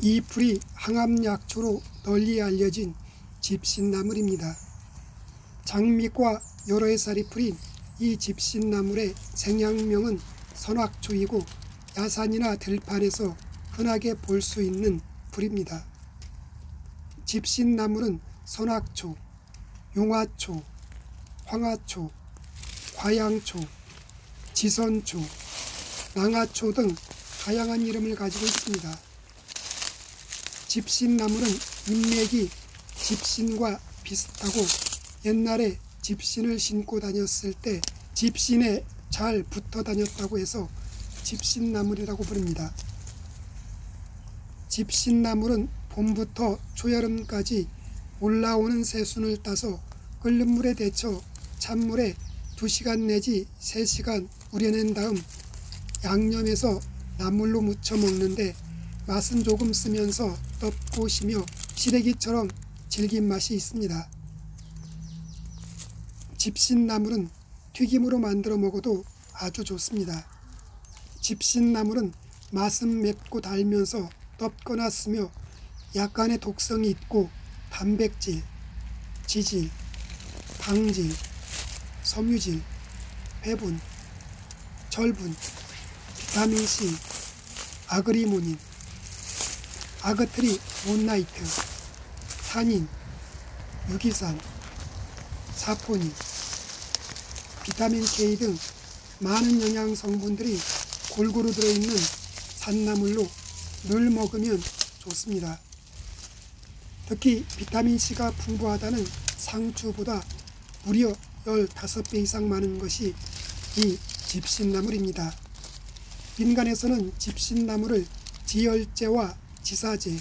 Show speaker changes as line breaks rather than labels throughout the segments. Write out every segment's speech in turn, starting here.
이 풀이 항암약초로 널리 알려진 집신나물입니다. 장미과 여러 해살이 풀인 이 집신나물의 생약명은 선악초이고 야산이나 들판에서 흔하게 볼 수 있는 풀입니다. 집신나물은 선악초, 용화초, 황화초, 과양초, 지선초, 낭화초 등 다양한 이름을 가지고 있습니다. 집신나물은 인맥이 집신과 비슷하고 옛날에 집신을 신고 다녔을 때 집신에 잘 붙어 다녔다고 해서 집신나물이라고 부릅니다. 집신나물은 봄부터 초여름까지 올라오는 새순을 따서 끓는 물에 데쳐 찬물에 2시간 내지 3시간 우려낸 다음 양념해서 나물로 무쳐 먹는데 맛은 조금 쓰면서 떫고 시며 시래기처럼 질긴 맛이 있습니다. 집신나물은 튀김으로 만들어 먹어도 아주 좋습니다. 집신나물은 맛은 맵고 달면서 떫거나 쓰며 약간의 독성이 있고 단백질, 지질, 당질, 섬유질, 회분, 철분, 비타민C, 아그리모닌, 아그트리몬나이트, 타닌, 유기산, 사포닌, 비타민K 등 많은 영양 성분들이 골고루 들어있는 산나물로 늘 먹으면 좋습니다. 특히 비타민C가 풍부하다는 상추보다 무려 15배 이상 많은 것이 이 집신나물입니다. 민간에서는 집신나물을 지혈제와 지사제,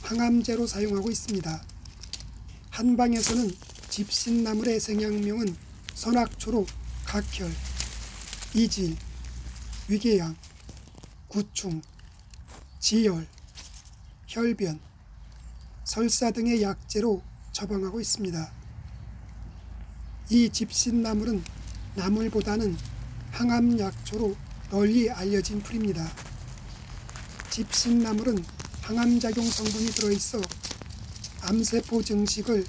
항암제로 사용하고 있습니다. 한방에서는 집신나물의 생약명은 선악초로 각혈, 이질, 위궤양, 구충, 지혈, 혈변, 설사 등의 약재로 처방하고 있습니다. 이 집신나물은 나물보다는 항암약초로 널리 알려진 풀입니다. 집신나물은 항암작용 성분이 들어있어 암세포 증식을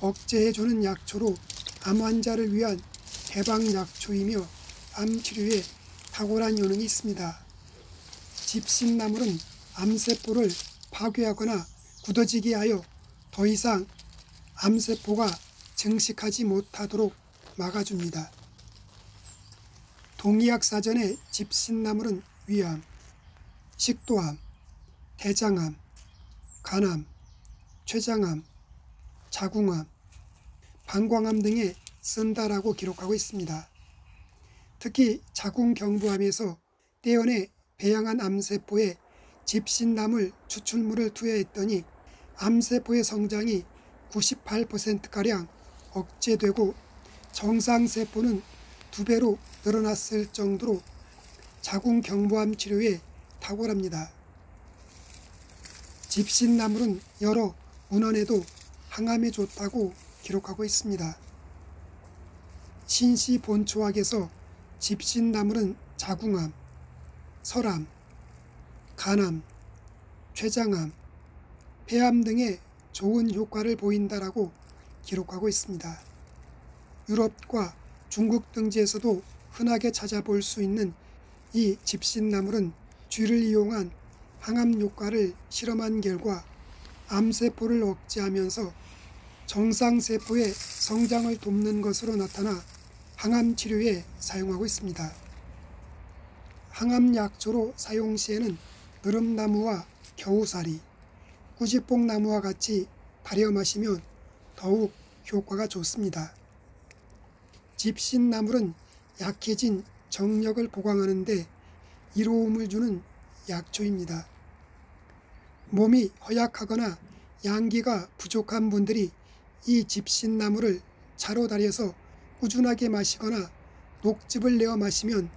억제해주는 약초로 암 환자를 위한 해방약초이며 암치료에 탁월한 효능이 있습니다. 집신나물은 암세포를 파괴하거나 굳어지게 하여 더 이상 암세포가 증식하지 못하도록 막아줍니다. 동의학사전에 집신나물은 위암, 식도암, 대장암, 간암, 췌장암, 자궁암, 방광암 등에 쓴다라고 기록하고 있습니다. 특히 자궁경부암에서 떼어내 배양한 암세포에 집신나물 추출물을 투여했더니 암세포의 성장이 98%가량 억제되고 정상세포는 2배로 늘어났을 정도로 자궁경부암 치료에 탁월합니다. 집신나물은 여러 문헌에도 항암에 좋다고 기록하고 있습니다. 신시본초학에서 집신나물은 자궁암, 설암, 간암, 췌장암, 폐암 등에 좋은 효과를 보인다라고 기록하고 있습니다. 유럽과 중국 등지에서도 흔하게 찾아볼 수 있는 이 집신나물은 쥐를 이용한 항암 효과를 실험한 결과 암세포를 억제하면서 정상세포의 성장을 돕는 것으로 나타나 항암 치료에 사용하고 있습니다. 항암약초로 사용 시에는 느릅나무와 겨우사리, 꾸지뽕나무와 같이 달여 마시면 더욱 효과가 좋습니다. 집신나물은 약해진 정력을 보강하는 데 이로움을 주는 약초입니다. 몸이 허약하거나 양기가 부족한 분들이 이 집신나물을 차로 달여서 꾸준하게 마시거나 녹즙을 내어 마시면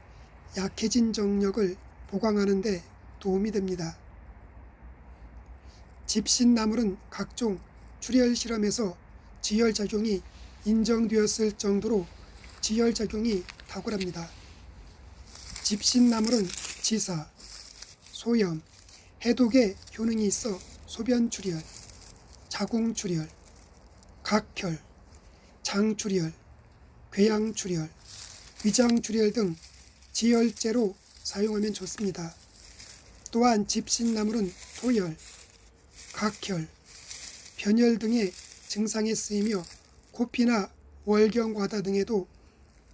약해진 정력을 보강하는 데 도움이 됩니다. 집신나물은 각종 출혈 실험에서 지혈작용이 인정되었을 정도로 지혈작용이 탁월합니다. 집신나물은 지사, 소염, 해독의 효능이 있어 소변 출혈, 자궁 출혈, 각혈, 장 출혈, 궤양 출혈, 위장 출혈 등 지혈제로 사용하면 좋습니다. 또한 집신나물은 토열, 각혈, 변혈 등의 증상에 쓰이며 코피나 월경과다 등에도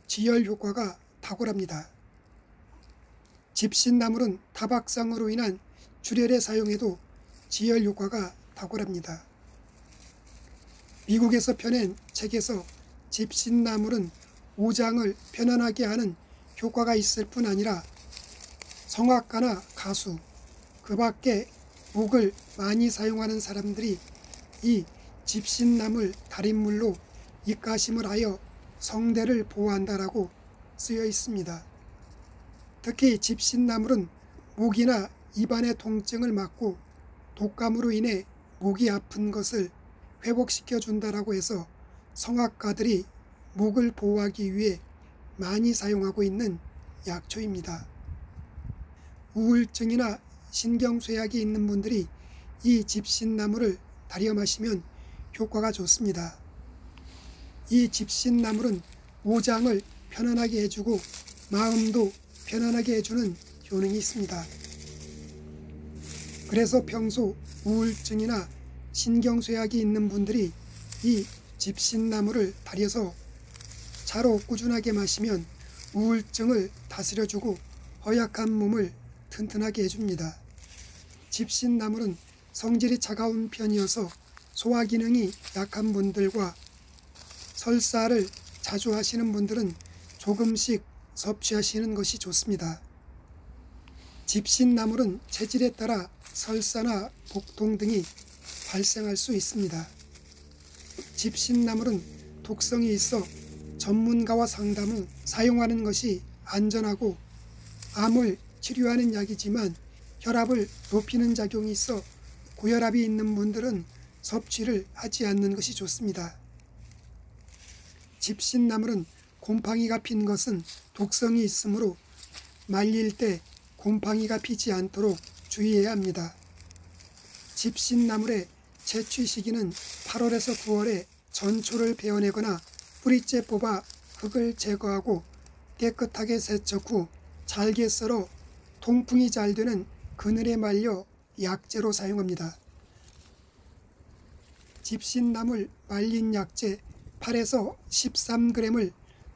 지혈 효과가 탁월합니다. 집신나물은 타박상으로 인한 출혈에 사용해도 지혈 효과가 탁월합니다. 미국에서 펴낸 책에서 집신나물은 오장을 편안하게 하는 효과가 있을 뿐 아니라 성악가나 가수, 그 밖에 목을 많이 사용하는 사람들이 이 집신나물 달인물로 입가심을 하여 성대를 보호한다라고 쓰여 있습니다. 특히 집신나물은 목이나 입안의 통증을 막고 독감으로 인해 목이 아픈 것을 회복시켜 준다라고 해서 성악가들이 목을 보호하기 위해 많이 사용하고 있는 약초입니다. 우울증이나 신경쇠약이 있는 분들이 이 집신나물을 달여 마시면 효과가 좋습니다. 이 집신나물은 오장을 편안하게 해주고 마음도 편안하게 해주는 효능이 있습니다. 그래서 평소 우울증이나 신경쇠약이 있는 분들이 이 집신나물을 달여서 차로 꾸준하게 마시면 우울증을 다스려주고 허약한 몸을 튼튼하게 해줍니다. 집신나물은 성질이 차가운 편이어서 소화기능이 약한 분들과 설사를 자주 하시는 분들은 조금씩 섭취하시는 것이 좋습니다. 집신나물은 체질에 따라 설사나 복통 등이 발생할 수 있습니다. 집신나물은 독성이 있어 전문가와 상담 후 사용하는 것이 안전하고 암을 치료하는 약이지만 혈압을 높이는 작용이 있어 고혈압이 있는 분들은 섭취를 하지 않는 것이 좋습니다. 집신나물은 곰팡이가 핀 것은 독성이 있으므로 말릴 때 곰팡이가 피지 않도록 주의해야 합니다. 집신나물의 채취 시기는 8월에서 9월에 전초를 베어내거나 뿌리째 뽑아 흙을 제거하고 깨끗하게 세척 후 잘게 썰어 통풍이 잘 되는 그늘에 말려 약재로 사용합니다. 집신나물 말린 약재 8에서 13g을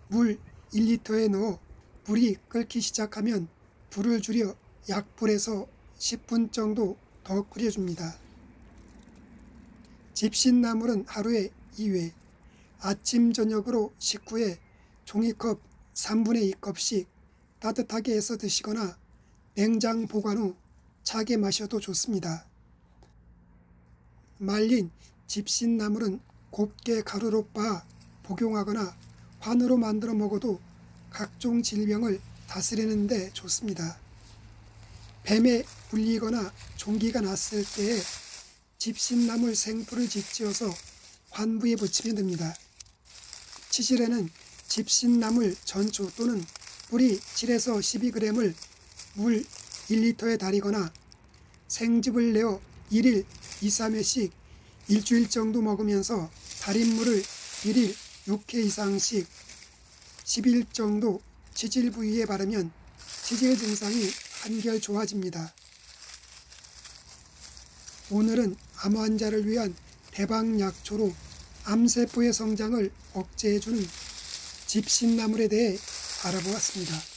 물 1리터에 넣어 물이 끓기 시작하면 불을 줄여 약불에서 10분 정도 더 끓여줍니다. 집신나물은 하루에 2회, 아침 저녁으로 식후에 종이컵 3분의 2컵씩 따뜻하게 해서 드시거나 냉장 보관 후 차게 마셔도 좋습니다. 말린 집신나물은 곱게 가루로 빻아 복용하거나 환으로 만들어 먹어도 각종 질병을 다스리는 데 좋습니다. 뱀에 물리거나 종기가 났을 때에 집신나물 생풀을 짓지어서 환부에 붙이면 됩니다. 치질에는 집신나물 전초 또는 뿌리 7에서 12g을 물 1리터에 달이거나 생즙을 내어 1일 2, 3회씩 일주일 정도 먹으면서 달인 물을 1일 6회 이상씩 10일 정도 치질 부위에 바르면 치질 증상이 한결 좋아집니다. 오늘은 암 환자를 위한 대박약초로 암세포의 성장을 억제해주는 집신나물에 대해 알아보았습니다.